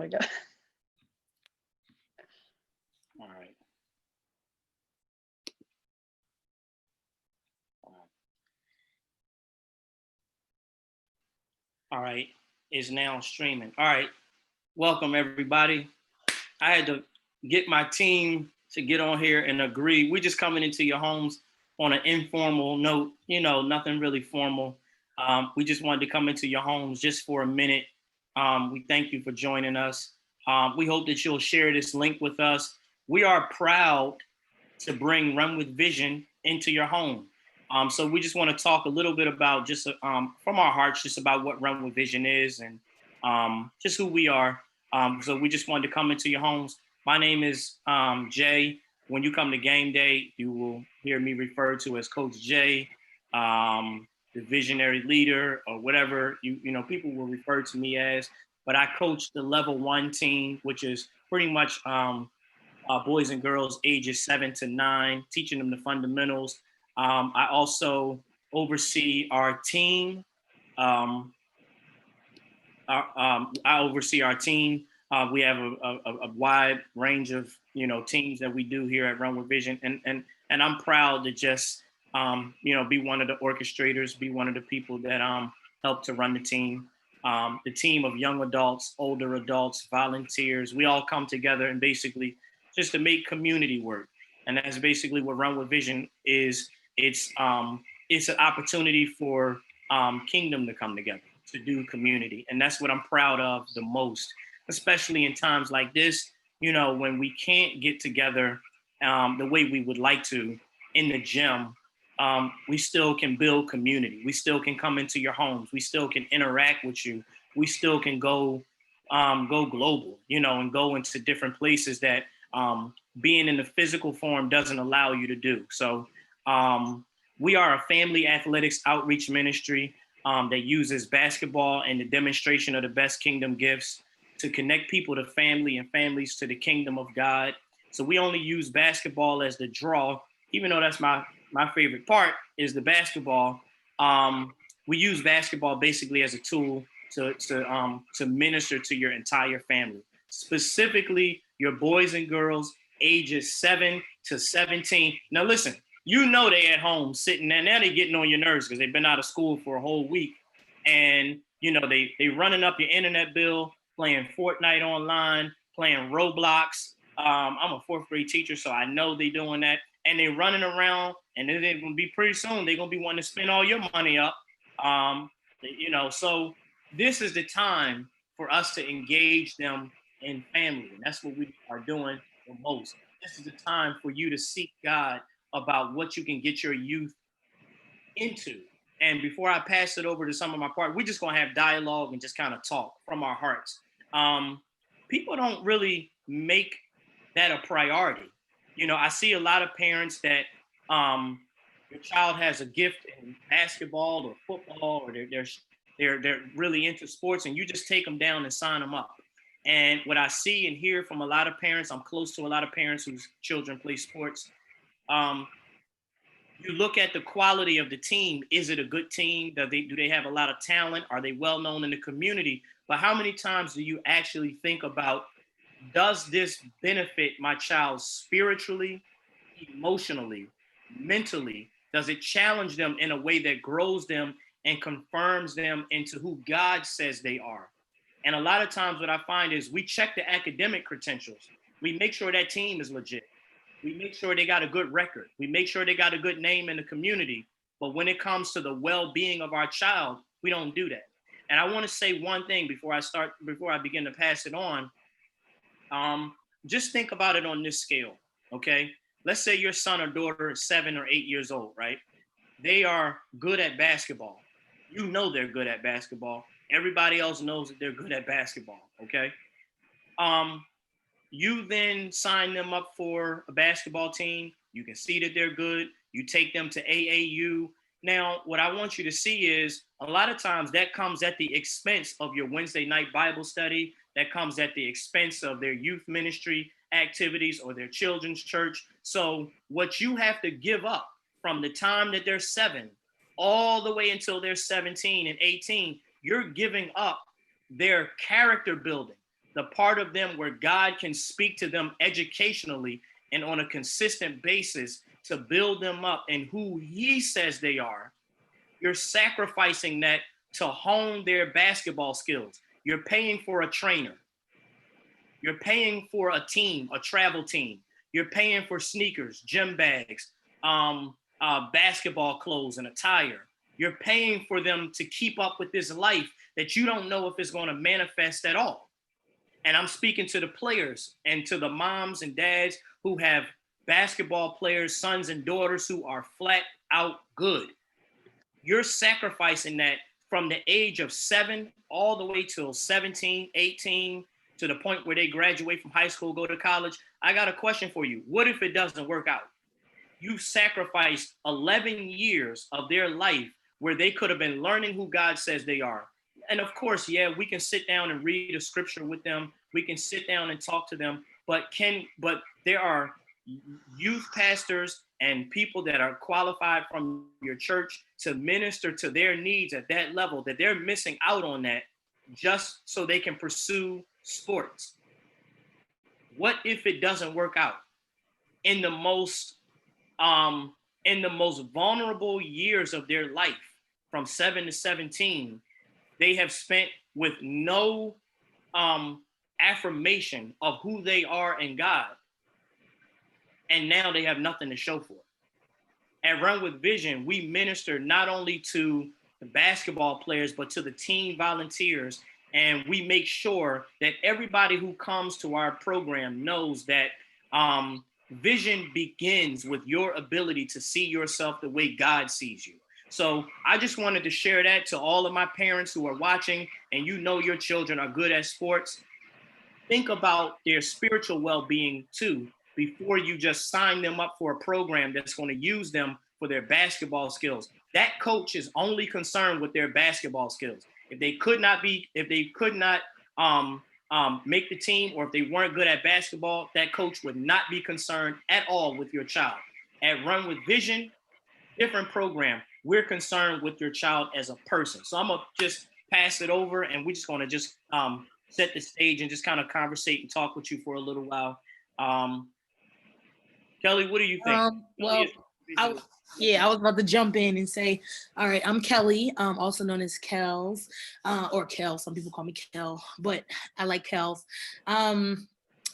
my God. All right. All right. It's now streaming. All right. Welcome, everybody. I had to get my team to get on here and agree. We're just coming into your homes on an informal note, nothing really formal. We just wanted to come into your homes just for a minute. We thank you for joining us. We hope that you'll share this link with us. We are proud to bring Run with Vision into your home. So we just want to talk a little bit about just from our hearts, just about what Run with Vision is and just who we are. So we just wanted to come into your homes. My name is Jay. When you come to game day, you will hear me referred to as Coach Jay, the visionary leader, or whatever people will refer to me as. But I coach the level 1 team, which is pretty much boys and girls ages 7 to 9, teaching them the fundamentals. I also oversee our team. I oversee our team. We have a wide range of teams that we do here at Run with Vision, and I'm proud to just be one of the orchestrators, be one of the people that help to run the team. The team of young adults, older adults, volunteers, we all come together and basically just to make community work. And that's basically what Run with Vision is. It's an opportunity for kingdom to come together, to do community. And that's what I'm proud of the most, especially in times like this, when we can't get together the way we would like to in the gym. We still can build community. We still can come into your homes. We still can interact with you. We still can go global, and go into different places that being in the physical form doesn't allow you to do. So we are a family athletics outreach ministry that uses basketball and the demonstration of the best kingdom gifts to connect people to family and families to the kingdom of God. So we only use basketball as the draw, even though that's my favorite part is the basketball. We use basketball basically as a tool to minister to your entire family, specifically your boys and girls ages 7 to 17. Now listen, they at home sitting there, now they're getting on your nerves because they've been out of school for a whole week. And, they running up your internet bill, playing Fortnite online, playing Roblox. I'm a 4th grade teacher, so I know they're doing that. And they're running around, and then they're going to be pretty soon, they're going to be wanting to spend all your money up. So this is the time for us to engage them in family. And that's what we are doing the most. This is the time for you to seek God about what you can get your youth into. And before I pass it over to some of my part, we're just going to have dialogue and just kind of talk from our hearts. People don't really make that a priority. I see a lot of parents that your child has a gift in basketball or football, or they're really into sports, and you just take them down and sign them up. And what I see and hear from a lot of parents, I'm close to a lot of parents whose children play sports. You look at the quality of the team. Is it a good team? Do they have a lot of talent? Are they well known in the community? But how many times do you actually think about, does this benefit my child spiritually, emotionally, mentally? Does it challenge them in a way that grows them and confirms them into who God says they are? And a lot of times what I find is we check the academic credentials. We make sure that team is legit. We make sure they got a good record. We make sure they got a good name in the community. But when it comes to the well-being of our child, we don't do that. And I want to say one thing before I begin to pass it on. Just think about it on this scale, okay? Let's say your son or daughter is 7 or 8 years old, right? They are good at basketball. They're good at basketball. Everybody else knows that they're good at basketball, okay? You then sign them up for a basketball team. You can see that they're good. You take them to AAU. Now, what I want you to see is a lot of times that comes at the expense of your Wednesday night Bible study. That comes at the expense of their youth ministry activities or their children's church. So what you have to give up from the time that they're 7 all the way until they're 17 and 18, you're giving up their character building. the part of them where God can speak to them educationally and on a consistent basis to build them up in who he says they are, you're sacrificing that to hone their basketball skills. You're paying for a trainer. You're paying for a team, a travel team. You're paying for sneakers, gym bags, basketball clothes, and attire. You're paying for them to keep up with this life that you don't know if it's going to manifest at all. And I'm speaking to the players and to the moms and dads who have basketball players, sons and daughters who are flat out good. You're sacrificing that from the age of 7 all the way till 17, 18, to the point where they graduate from high school, go to college. I got a question for you. What if it doesn't work out? You've sacrificed 11 years of their life where they could have been learning who God says they are. And of course, yeah, we can sit down and read a scripture with them. We can sit down and talk to them, but there are youth pastors and people that are qualified from your church to minister to their needs at that level, that they're missing out on that just so they can pursue sports. What if it doesn't work out? In the most vulnerable years of their life, from 7 to 17, they have spent with no affirmation of who they are in God. And now they have nothing to show for it. At Run with Vision, we minister not only to the basketball players, but to the team volunteers. And we make sure that everybody who comes to our program knows that vision begins with your ability to see yourself the way God sees you. So I just wanted to share that to all of my parents who are watching, and you know your children are good at sports. Think about their spiritual well-being too, before you just sign them up for a program that's going to use them for their basketball skills. That coach is only concerned with their basketball skills. If they could not make the team, or if they weren't good at basketball, that coach would not be concerned at all with your child. At Run with Vision, different program, we're concerned with your child as a person. So I'm gonna just pass it over, and we're just gonna just set the stage and just kind of conversate and talk with you for a little while. Kelly, what do you think? Well, I was about to jump in and say, all right, I'm Kelly, also known as Kels, or Kel. Some people call me Kel, but I like Kels. And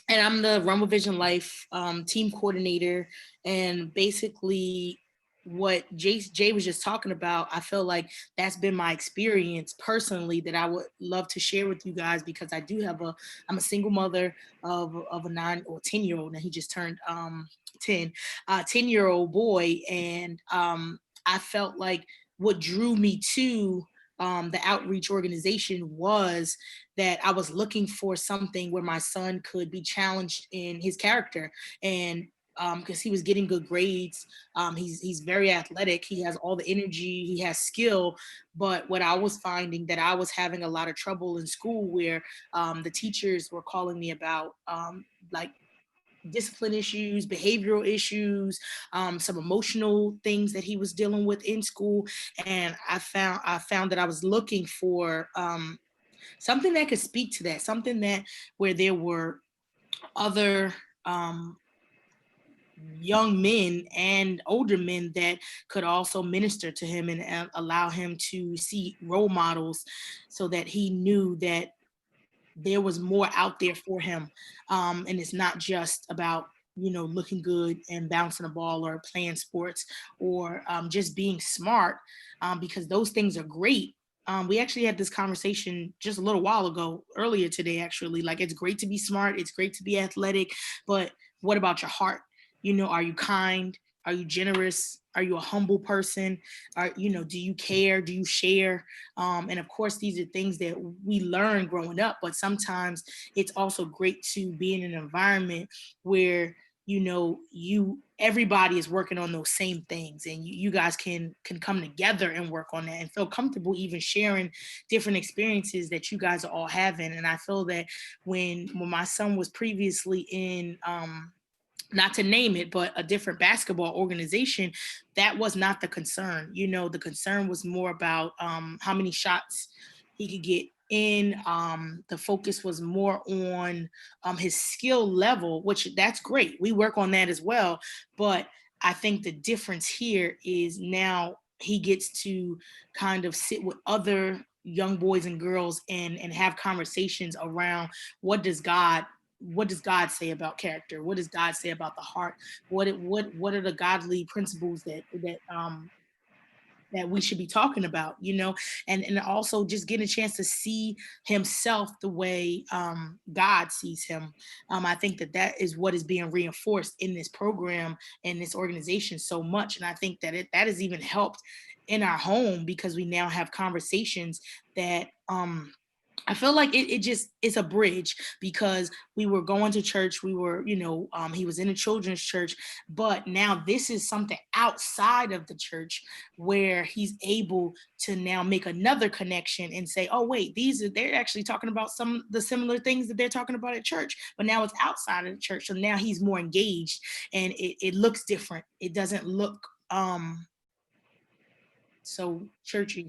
I'm the Run with Vision Life team coordinator. And basically, what Jay was just talking about, I feel like that's been my experience personally that I would love to share with you guys, because I'm a single mother of a 9 or 10-year-old, and he just turned 10-year-old boy. And I felt like what drew me to the outreach organization was that I was looking for something where my son could be challenged in his character. And because he was getting good grades. He's very athletic. He has all the energy. He has skill. But what I was finding that I was having a lot of trouble in school, where the teachers were calling me about like discipline issues, behavioral issues, some emotional things that he was dealing with in school. And I found that I was looking for something that could speak to that, something that where there were other young men and older men that could also minister to him and allow him to see role models, so that he knew that there was more out there for him. And it's not just about, looking good and bouncing a ball or playing sports, or just being smart, because those things are great. We actually had this conversation just a little while ago, earlier today, actually. Like, it's great to be smart, it's great to be athletic, but what about your heart? Are you kind? Are you generous? Are you a humble person? Do you care? Do you share? And of course, these are things that we learn growing up, but sometimes it's also great to be in an environment where, everybody is working on those same things, and you guys can come together and work on that and feel comfortable even sharing different experiences that you guys are all having. And I feel that when my son was previously in, not to name it, but a different basketball organization, that was not the concern. The concern was more about how many shots he could get in the focus was more on his skill level, which that's great. We work on that as well. But I think the difference here is now he gets to kind of sit with other young boys and girls and have conversations around what does God say about character? What does God say about the heart? What are the godly principles that we should be talking about, and also just getting a chance to see himself the way God sees him. I think that is what is being reinforced in this program and this organization so much, and I think that has even helped in our home because we now have conversations that I feel like it's a bridge because we were going to church, we were, he was in a children's church, but now this is something outside of the church where he's able to now make another connection and say, oh wait, they're actually talking about some of the similar things that they're talking about at church, but now it's outside of the church. So now he's more engaged and it looks different. It doesn't look so churchy,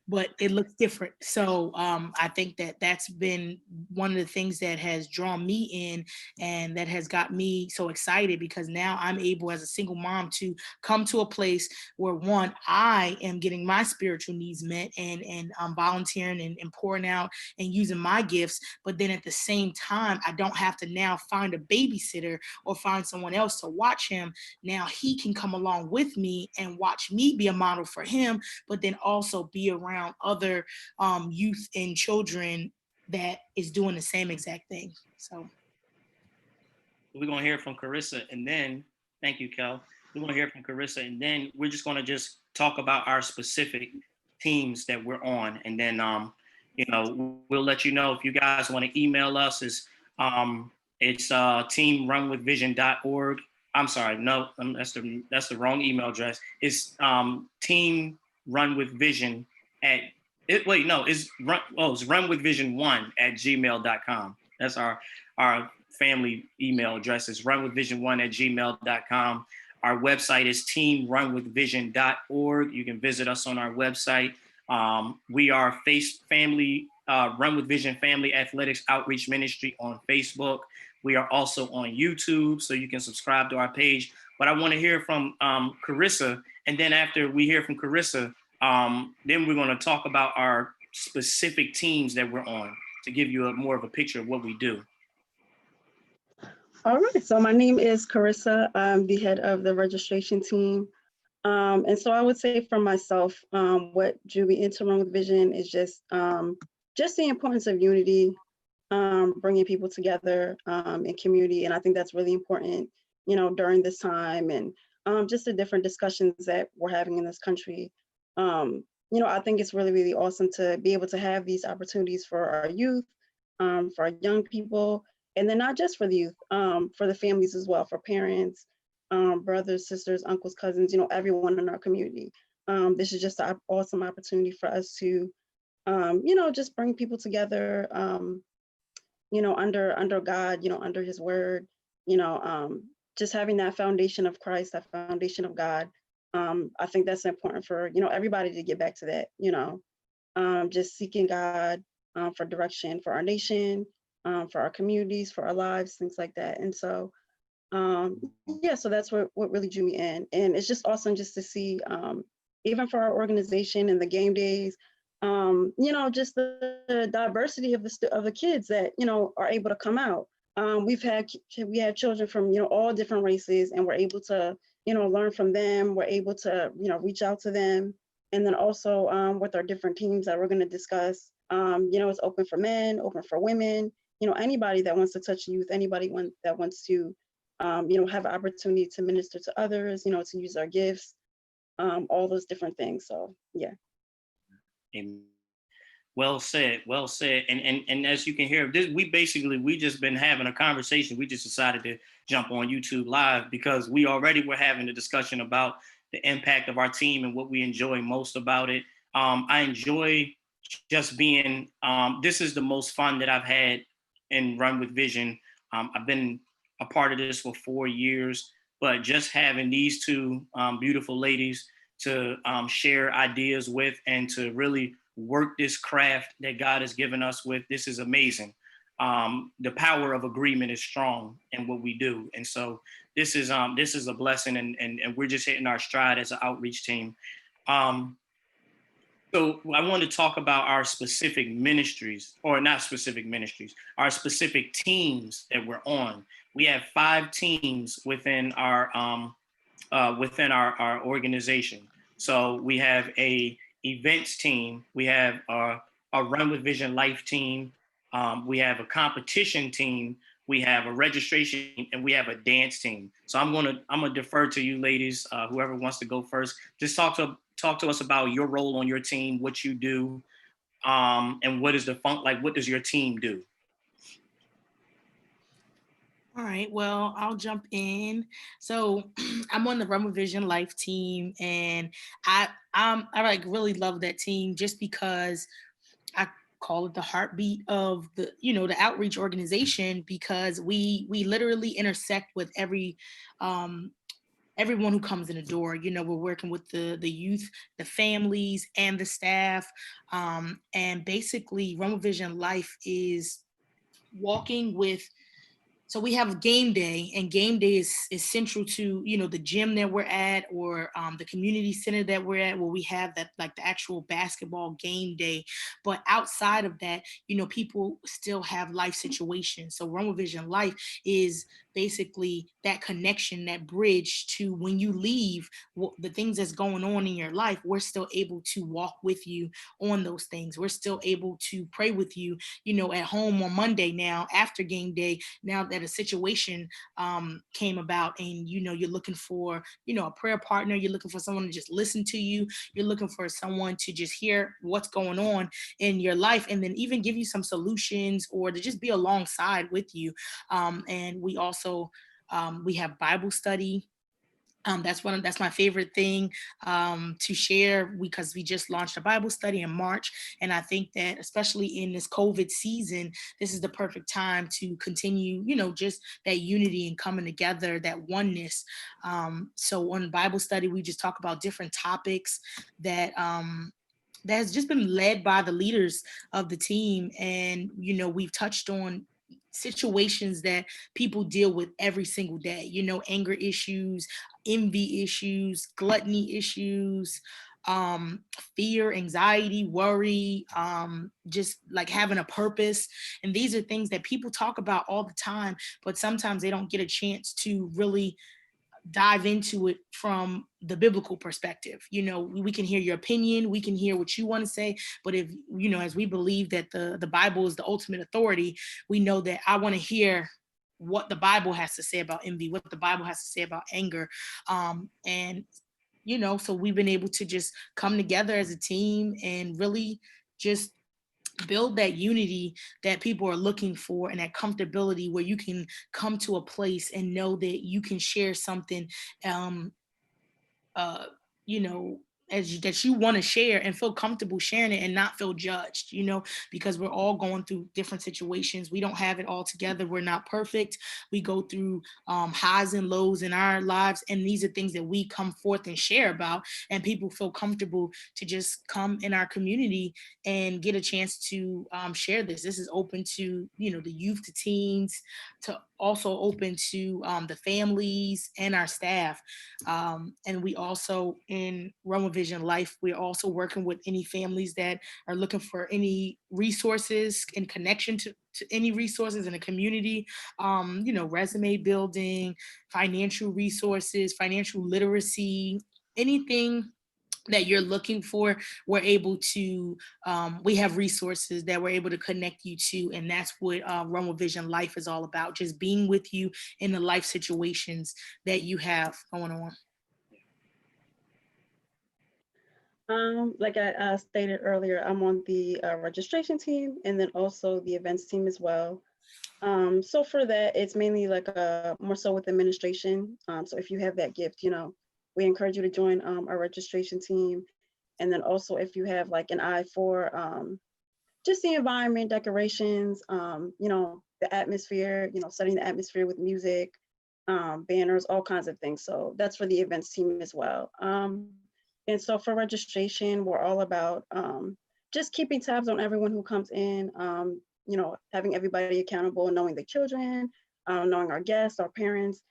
but it looks different. So I think that's been one of the things that has drawn me in and that has got me so excited because now I'm able as a single mom to come to a place where one, I am getting my spiritual needs met and I'm volunteering and pouring out and using my gifts. But then at the same time, I don't have to now find a babysitter or find someone else to watch him. Now he can come along with me and watch me be a model for him, but then also be around other youth and children that is doing the same exact thing. So we're going to hear from Carissa and then, thank you, Kel. We're going to hear from Carissa and then we're just going to just talk about our specific teams that we're on. And then, we'll let you know if you guys want to email us. It's teamrunwithvision.org. I'm sorry, no, that's the wrong email address. It's teamrunwithvision it's runwithvision1@gmail.com. That's our family email address is runwithvision1@gmail.com. Our website is teamrunwithvision.org. You can visit us on our website. We are family Run with Vision Family Athletics Outreach Ministry on Facebook. We are also on YouTube, so you can subscribe to our page. But I want to hear from Carissa, and then after we hear from Carissa, then we're going to talk about our specific teams that we're on to give you more of a picture of what we do. All right, so my name is Carissa. I'm the head of the registration team. And so I would say for myself, what drew me into Run with Vision is just the importance of unity, bringing people together in community. And I think that's really important, during this time and just the different discussions that we're having in this country. I think it's really, really awesome to be able to have these opportunities for our youth, for our young people, and then not just for the youth, for the families as well, for parents, brothers, sisters, uncles, cousins, everyone in our community. This is just an awesome opportunity for us to, just bring people together, under God, under his word, just having that foundation of Christ, that foundation of God. I think that's important for, everybody to get back to that, just seeking God for direction for our nation, for our communities, for our lives, things like that. And so, so that's what really drew me in. And it's just awesome just to see, even for our organization and the game days, just the diversity of the kids that, are able to come out. We have children from, all different races, and we're able to, learn from them. We're able to, reach out to them. And then also with our different teams that we're going to discuss, it's open for men, open for women, anybody that wants to touch youth, anybody that wants to, have an opportunity to minister to others, to use our gifts, all those different things. So, yeah. Amen. Well said. And as you can hear, we just been having a conversation. We just decided to jump on YouTube Live because we already were having a discussion about the impact of our team and what we enjoy most about it. I enjoy just being, this is the most fun that I've had in Run with Vision. I've been a part of this for 4 years, but just having these two beautiful ladies to share ideas with and to really work this craft that God has given us with. This is amazing. The power of agreement is strong in what we do. And so this is a blessing, and we're just hitting our stride as an outreach team. So I want to talk about our specific ministries, or not specific ministries, our specific teams that we're on. We have 5 teams within our organization. So we have a events team, we have a Run with Vision Life team, we have a competition team, we have a registration team, and we have a dance team. So I'm gonna defer to you ladies, whoever wants to go first. Just talk to us about your role on your team, what you do, and what is what does your team do? All right, well, I'll jump in. So I'm on the Run with Vision Life team, and I like really love that team just because I call it the heartbeat of the outreach organization, because we literally intersect with um everyone who comes in the door. We're working with the youth, the families, and the staff. And basically, Run with Vision Life is walking with, so we have game day, and game day is central to the gym that we're at, or the community center that we're at, where we have that, like, the actual basketball game day. But outside of that, people still have life situations. So Run with Vision Life is basically that connection, that bridge to when you leave, the things that's going on in your life. We're still able to walk with you on those things. We're still able to pray with you at home on Monday, now after game day, now that a situation came about, and you're looking for a prayer partner, you're looking for someone to just listen to you, you're looking for someone to just hear what's going on in your life, and then even give you some solutions, or to just be alongside with you. And we also we have Bible study. That's my favorite thing to share, because we just launched a Bible study in March, and I think that especially in this COVID season, this is the perfect time to continue, just that unity and coming together, that oneness. So on Bible study, we just talk about different topics that has just been led by the leaders of the team, and we've touched on situations that people deal with every single day, anger issues, envy issues, gluttony issues, fear, anxiety, worry, just like having a purpose. And these are things that people talk about all the time, but sometimes they don't get a chance to really dive into it from the biblical perspective. We can hear your opinion, we can hear what you want to say, but if as we believe that the Bible is the ultimate authority, we know that I want to hear what the Bible has to say about envy, what the Bible has to say about anger. And so we've been able to just come together as a team and really just build that unity that people are looking for, and that comfortability where you can come to a place and know that you can share something um uh you know that you want to share, and feel comfortable sharing it, and not feel judged, because we're all going through different situations. We don't have it all together. We're not perfect. We go through highs and lows in our lives, and these are things that we come forth and share about, and people feel comfortable to just come in our community and get a chance to share this. This is open to the youth, to teens, to also open to the families and our staff. And we also, in Run with Vision Life, we're also working with any families that are looking for any resources in connection to any resources in the community, resume building, financial resources, financial literacy, anything that you're looking for. We're able to we have resources that we're able to connect you to, and that's what Run with Vision Life is all about, just being with you in the life situations that you have going on. Like I stated earlier, I'm on the registration team, and then also the events team as well. So for that, it's mainly like more so with administration. So if you have that gift, we encourage you to join our registration team. And then also if you have like an eye for just the environment, decorations, the atmosphere, setting the atmosphere with music, banners, all kinds of things. So that's for the events team as well. And so for registration, we're all about just keeping tabs on everyone who comes in, you know, having everybody accountable, knowing the children, knowing our guests, our parents,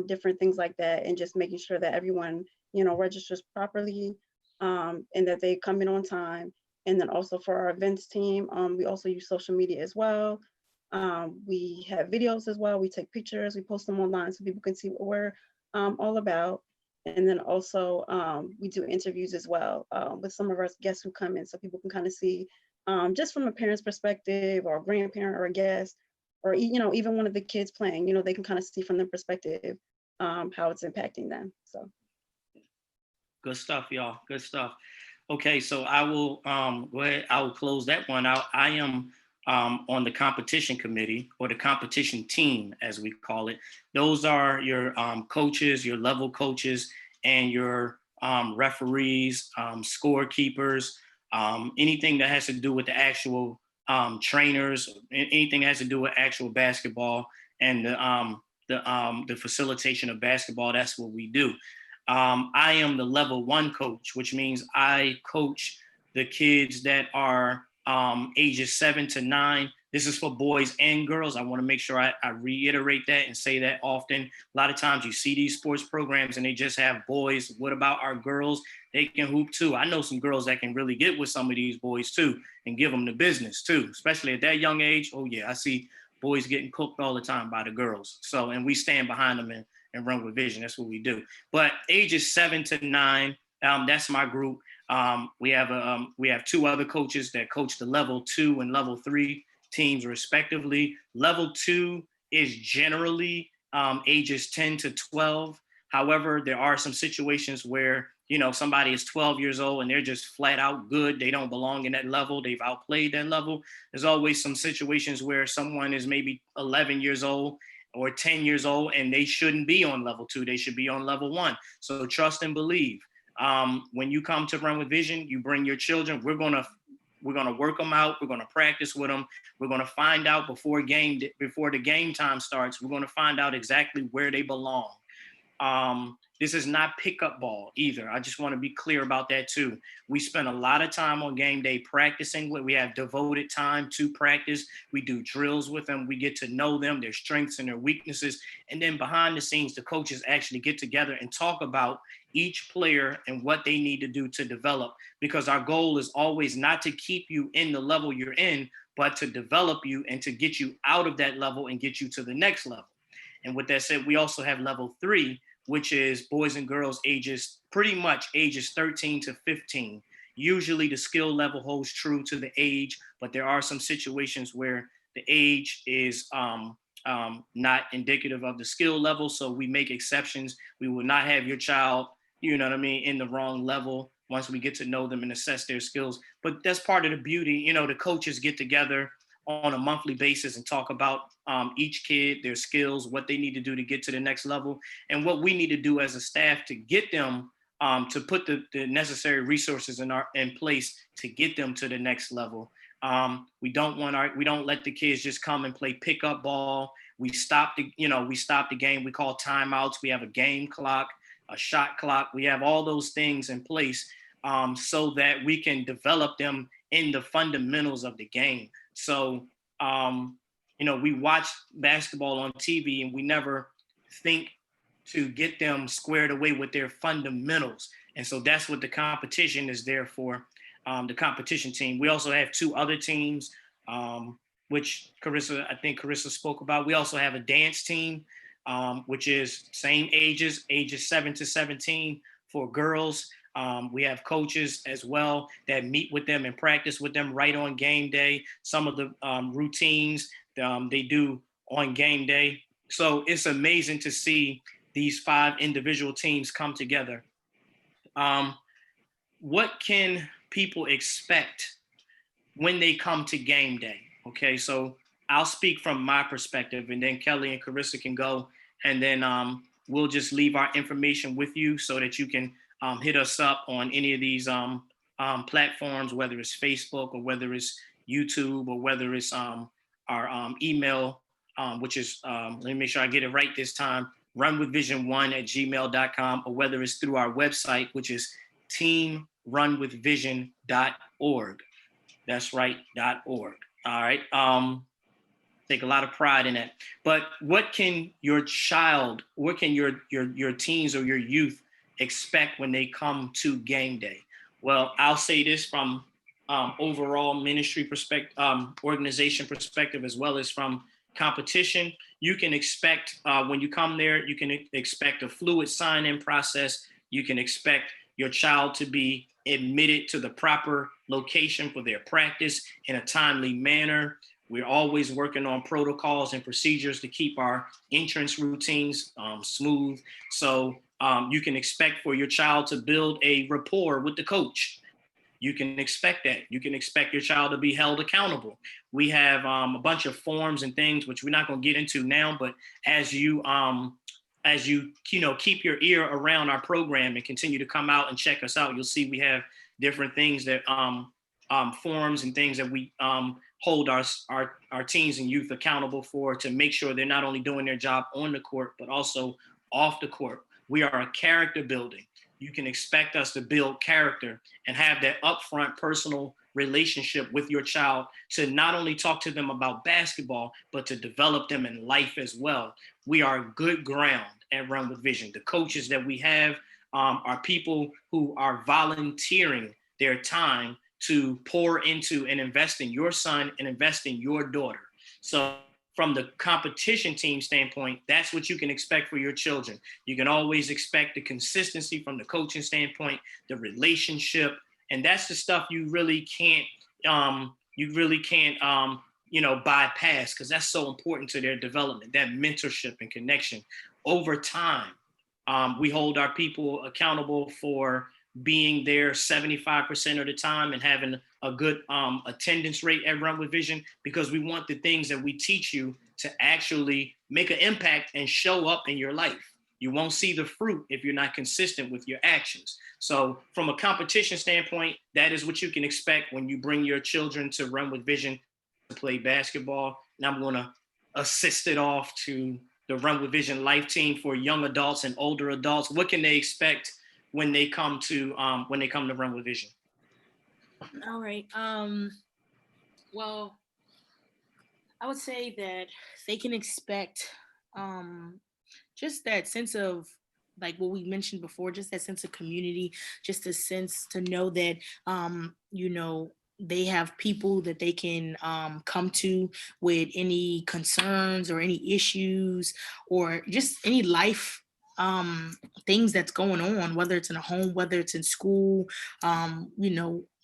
different things like that, and just making sure that everyone, you know, registers properly, and that they come in on time. And then also for our events team, we also use social media as well. We have videos as well. We take pictures, we post them online so people can see what we're all about. And then also we do interviews as well with some of our guests who come in so people can kind of see just from a parent's perspective or a grandparent or a guest or, you know, even one of the kids playing, you know, they can kind of see from their perspective how it's impacting them. So. Good stuff, y'all. Good stuff. Okay, so I will go ahead. I will close that one out. I am on the competition committee, or the competition team, as we call it. Those are your coaches, your level coaches, and your referees, scorekeepers, anything that has to do with the actual trainers, anything that has to do with actual basketball and the facilitation of basketball. That's what we do. I am the level 1 coach, which means I coach the kids that are ages 7 to 9. This is for boys and girls. I want to make sure I reiterate that and say that often. A lot of times you see these sports programs and they just have boys. What about our girls? They can hoop too. I know some girls that can really get with some of these boys too and give them the business too, especially at that young age. Oh yeah, I see boys getting cooked all the time by the girls. So, and we stand behind them and run with vision. That's what we do. But ages 7 to 9, that's my group. We have 2 other coaches that coach the level 2 and level 3 teams respectively. Level 2 is generally ages 10 to 12. However, there are some situations where, you know, somebody is 12 years old and they're just flat out good. They don't belong in that level. They've outplayed that level. There's always some situations where someone is maybe 11 years old or 10 years old and they shouldn't be on level 2. They should be on level 1. So trust and believe. When you come to Run with Vision, you bring your children. We're gonna work them out. We're gonna practice with them. We're gonna find out before the game time starts. We're gonna find out exactly where they belong. This is not pickup ball either. I just want to be clear about that too. We spend a lot of time on game day practicing. We have devoted time to practice. We do drills with them. We get to know them, their strengths and their weaknesses. And then behind the scenes, the coaches actually get together and talk about each player and what they need to do to develop, because our goal is always not to keep you in the level you're in, but to develop you and to get you out of that level and get you to the next level. And with that said, we also have level 3, which is boys and girls pretty much ages 13 to 15. Usually the skill level holds true to the age, but there are some situations where the age is not indicative of the skill level. So we make exceptions. We will not have your child, you know what I mean, in the wrong level once we get to know them and assess their skills. But that's part of the beauty. You know, the coaches get together on a monthly basis and talk about each kid, their skills, what they need to do to get to the next level, and what we need to do as a staff to get them to put the necessary resources in place to get them to the next level. We don't let the kids just come and play pickup ball. We stop the game. We call timeouts. We have a game clock, a shot clock. We have all those things in place so that we can develop them in the fundamentals of the game. So, we watch basketball on TV and we never think to get them squared away with their fundamentals. And so that's what the competition is there for, the competition team. We also have 2 other teams, which I think Carissa spoke about. We also have a dance team, which is same ages 7 to 17 for girls. We have coaches as well that meet with them and practice with them right on game day. Some of the routines they do on game day. So it's amazing to see these 5 individual teams come together. What can people expect when they come to game day? Okay, so I'll speak from my perspective, and then Kelly and Carissa can go, and then we'll just leave our information with you so that you can hit us up on any of these platforms, whether it's Facebook or whether it's YouTube or whether it's our email, which is, let me make sure I get it right this time, runwithvision1@gmail.com, or whether it's through our website, which is teamrunwithvision.org. That's right.org. All right. Take a lot of pride in that. But what can your teens or your youth expect when they come to game day? Well, I'll say this from overall ministry perspective, organization perspective, as well as from competition. You can expect when you come there, you can expect a fluid sign-in process. You can expect your child to be admitted to the proper location for their practice in a timely manner. We're always working on protocols and procedures to keep our entrance routines smooth. So you can expect for your child to build a rapport with the coach. You can expect that. You can expect your child to be held accountable. We have a bunch of forms and things, which we're not going to get into now, but as you keep your ear around our program and continue to come out and check us out, you'll see we have different things that forms and things that we hold our teens and youth accountable for, to make sure they're not only doing their job on the court, but also off the court. We are a character building. You can expect us to build character and have that upfront personal relationship with your child, to not only talk to them about basketball, but to develop them in life as well. We are good ground at Run with Vision. The coaches that we have are people who are volunteering their time to pour into and invest in your son and invest in your daughter. So from the competition team standpoint, that's what you can expect for your children. You can always expect the consistency from the coaching standpoint, the relationship, and that's the stuff you really can't bypass, because that's so important to their development, that mentorship and connection. Over time, we hold our people accountable for being there 75% of the time and having a good attendance rate at Run with Vision, because we want the things that we teach you to actually make an impact and show up in your life. You won't see the fruit if you're not consistent with your actions. So from a competition standpoint, that is what you can expect when you bring your children to Run with Vision to play basketball. And I'm going to assist it off to the Run with Vision Life team for young adults and older adults. What can they expect when they come to Run with Vision? All right. Well, I would say that they can expect just that sense of, like what we mentioned before, just that sense of community, just a sense to know that they have people that they can come to with any concerns or any issues or just any life things that's going on, whether it's in a home, whether it's in school,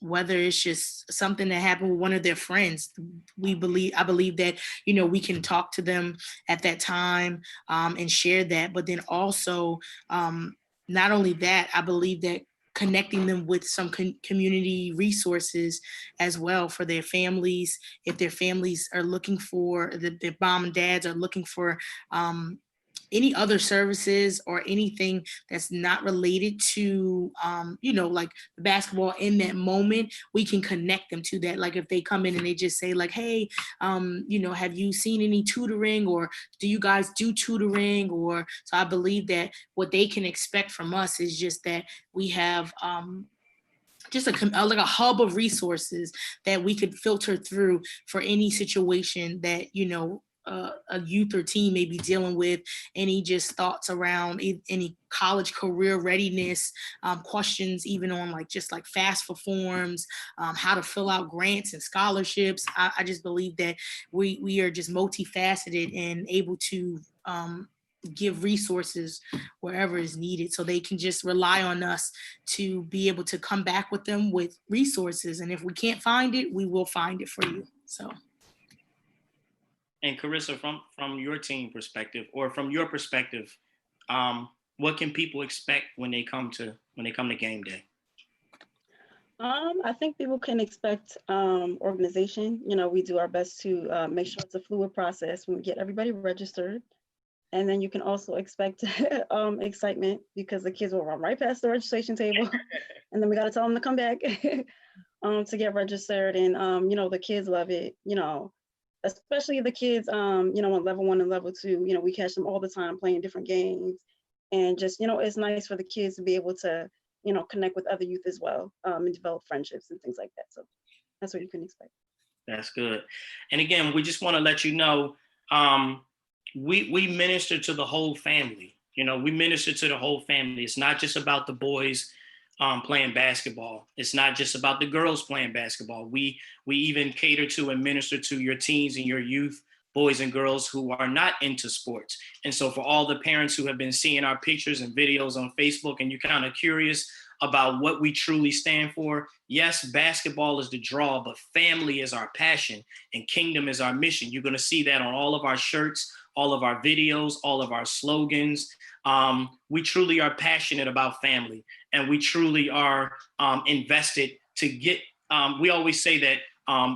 whether it's just something that happened with one of their friends. I believe that, we can talk to them at that time and share that. But then also, not only that, I believe that connecting them with some community resources as well for their families. If their families are looking for, their mom and dads are looking for any other services or anything that's not related to, like basketball in that moment, we can connect them to that. Like if they come in and they just say like, hey, have you seen any tutoring, or do you guys do tutoring? Or so I believe that what they can expect from us is just that we have just like a hub of resources that we could filter through for any situation that, a youth or teen may be dealing with, any just thoughts around any college career readiness, questions even on like FAFSA forms, how to fill out grants and scholarships. I just believe that we are just multifaceted and able to give resources wherever is needed, so they can just rely on us to be able to come back with them with resources. And if we can't find it, we will find it for you. So. And Carissa, from your team perspective, or from your perspective, what can people expect when they come to game day? I think people can expect organization. We do our best to make sure it's a fluid process when we get everybody registered. And then you can also expect excitement, because the kids will run right past the registration table and then we got to tell them to come back to get registered. And, the kids love it, especially the kids, on level 1 and level 2, we catch them all the time playing different games. And just, it's nice for the kids to be able to, connect with other youth as well, and develop friendships and things like that. So that's what you can expect. That's good. And again, we just want to let you know, we minister to the whole family. You know, we minister to the whole family. It's not just about the boys playing basketball. It's not just about the girls playing basketball. We even cater to and minister to your teens and your youth, boys and girls who are not into sports. And so for all the parents who have been seeing our pictures and videos on Facebook and you're kind of curious about what we truly stand for, yes, basketball is the draw, but family is our passion and kingdom is our mission. You're going to see that on all of our shirts, all of our videos, all of our slogans. We truly are passionate about family, and we truly are invested to get. We always say that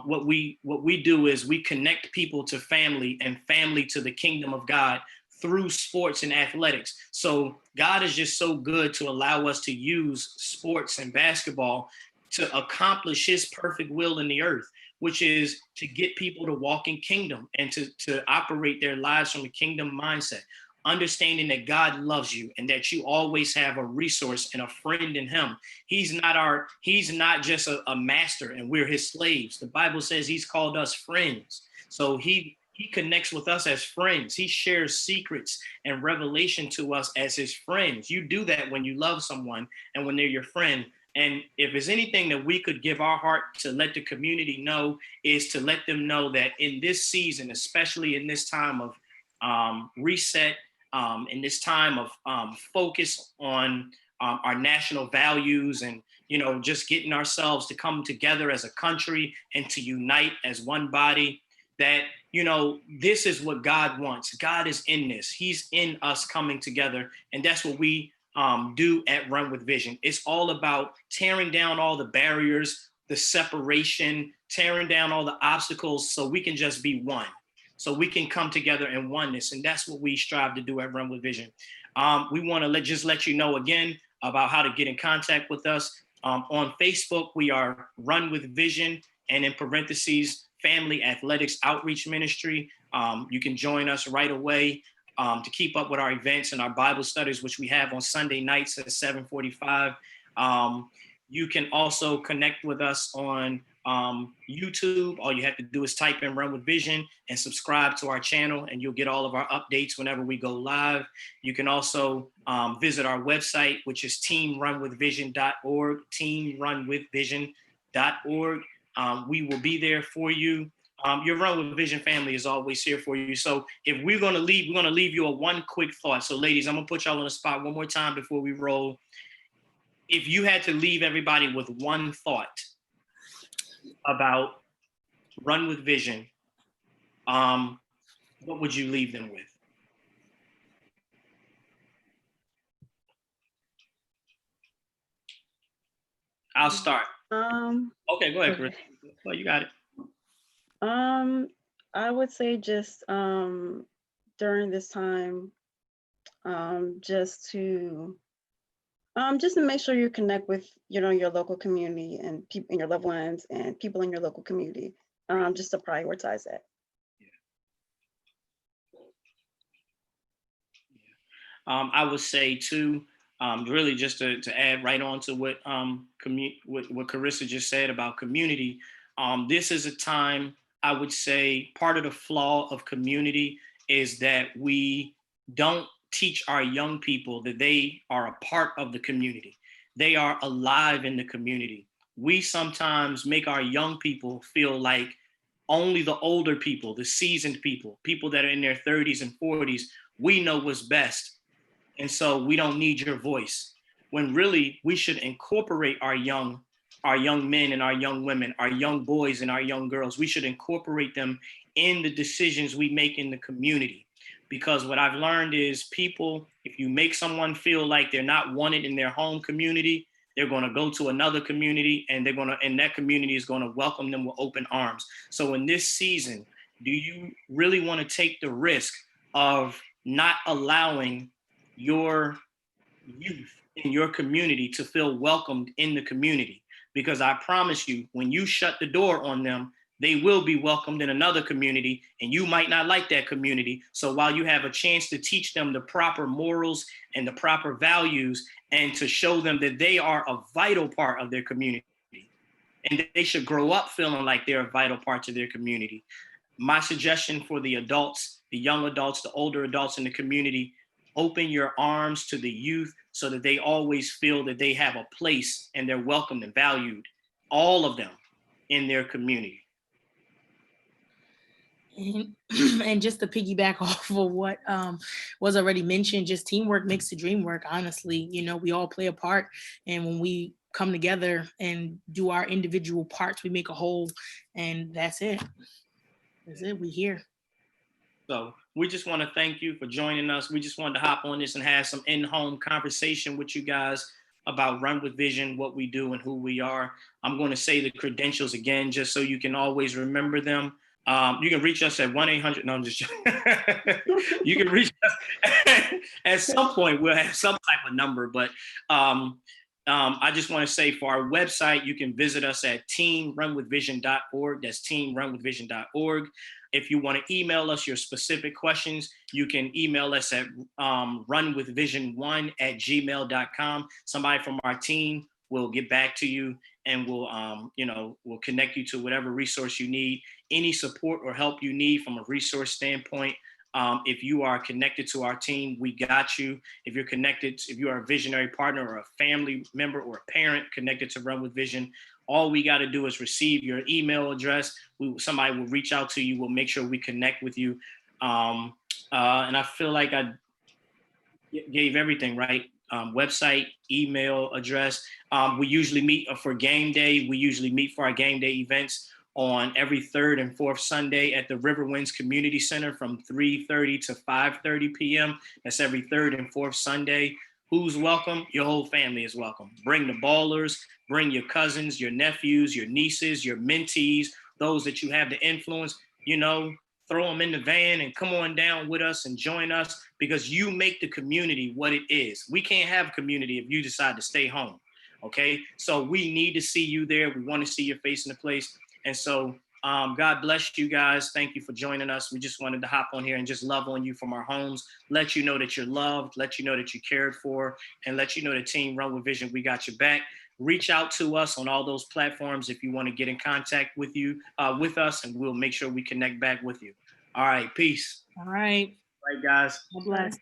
what we do is we connect people to family and family to the kingdom of God through sports and athletics. So God is just so good to allow us to use sports and basketball to accomplish his perfect will in the earth, which is to get people to walk in kingdom and to operate their lives from a kingdom mindset, understanding that God loves you and that you always have a resource and a friend in him. He's not just a master and we're his slaves. The Bible says he's called us friends. So he connects with us as friends. He shares secrets and revelation to us as his friends. You do that when you love someone and when they're your friend. And if there's anything that we could give our heart to let the community know, is to let them know that in this season, especially in this time of reset, in this time of focus on our national values and, you know, just getting ourselves to come together as a country and to unite as one body, that, you know, this is what God wants. God is in this. He's in us coming together. And that's what we do at Run with Vision. It's all about tearing down all the barriers, the separation, tearing down all the obstacles so we can just be one. So we can come together in oneness. And that's what we strive to do at Run with Vision. We want to just let you know again about how to get in contact with us. On Facebook, we are Run with Vision, and in parentheses, Family Athletics Outreach Ministry. You can join us right away to keep up with our events and our Bible studies, which we have on Sunday nights at 7:45. You can also connect with us on YouTube. All you have to do is type in Run with Vision and subscribe to our channel, and you'll get all of our updates whenever we go live. You can also visit our website, which is teamrunwithvision.org, teamrunwithvision.org. We will be there for you. Your Run with Vision family is always here for you. So if we're going to leave you a one quick thought. So ladies, I'm going to put y'all on the spot one more time before we roll. If you had to leave everybody with one thought about Run with Vision, what would you leave them with? I'll start. Okay, go ahead, Chris. Well, you got it. I would say just during this time, just to make sure you connect with, you know, your local community and people and your loved ones and people in your local community, just to prioritize that. I would say too, really just to add right on to what Carissa just said about community. This is a time, I would say, part of the flaw of community is that we don't teach our young people that they are a part of the community. They are alive in the community. We sometimes make our young people feel like only the older people, the seasoned people, people that are in their 30s and 40s, we know what's best. And so we don't need your voice. When really we should incorporate our young men and our young women, our young boys and our young girls. We should incorporate them in the decisions we make in the community. Because what I've learned is people, if you make someone feel like they're not wanted in their home community, they're going to go to another community and that community is going to welcome them with open arms. So in this season, do you really want to take the risk of not allowing your youth in your community to feel welcomed in the community? Because I promise you, when you shut the door on them, they will be welcomed in another community, and you might not like that community. So while you have a chance to teach them the proper morals and the proper values and to show them that they are a vital part of their community, and they should grow up feeling like they're a vital part of their community. My suggestion for the adults, the young adults, the older adults in the community, open your arms to the youth so that they always feel that they have a place and they're welcomed and valued, all of them in their community. And, and just to piggyback off of what was already mentioned, just teamwork makes the dream work. Honestly, you know, we all play a part, and when we come together and do our individual parts, we make a whole, and that's it. That's it. We here. So we just want to thank you for joining us. We just wanted to hop on this and have some in-home conversation with you guys about Run with Vision, what we do and who we are. I'm going to say the credentials again, just so you can always remember them. You can reach us at 1-800. No, I'm just joking. You can reach us at some point. We'll have some type of number, but I just want to say for our website, you can visit us at teamrunwithvision.org. That's teamrunwithvision.org. If you want to email us your specific questions, you can email us at runwithvision1@gmail.com. Somebody from our team will get back to you and we'll connect you to whatever resource you need. Any support or help you need from a resource standpoint, if you are connected to our team, we got you. If you're connected, if you are a visionary partner or a family member or a parent connected to Run with Vision, all we got to do is receive your email address. Somebody will reach out to you. We'll make sure we connect with you. And I feel like I gave everything, right? Website, email address. We usually meet for game day. We usually meet for our game day events on every third and fourth Sunday at the Riverwinds Community Center from 3:30 to 5:30 p.m. That's every third and fourth Sunday. Who's welcome? Your whole family is welcome. Bring the ballers, bring your cousins, your nephews, your nieces, your mentees, those that you have the influence, throw them in the van and come on down with us and join us, because you make the community what it is. We can't have community if you decide to stay home, okay? So we need to see you there. We want to see your face in the place. And so God bless you guys. Thank you for joining us. We just wanted to hop on here and just love on you from our homes, let you know that you're loved, let you know that you're cared for, and let you know the team Run with Vision, we got your back. Reach out to us on all those platforms if you want to get in contact with us, and we'll make sure we connect back with you. All right, peace. All right. All right, guys. God bless.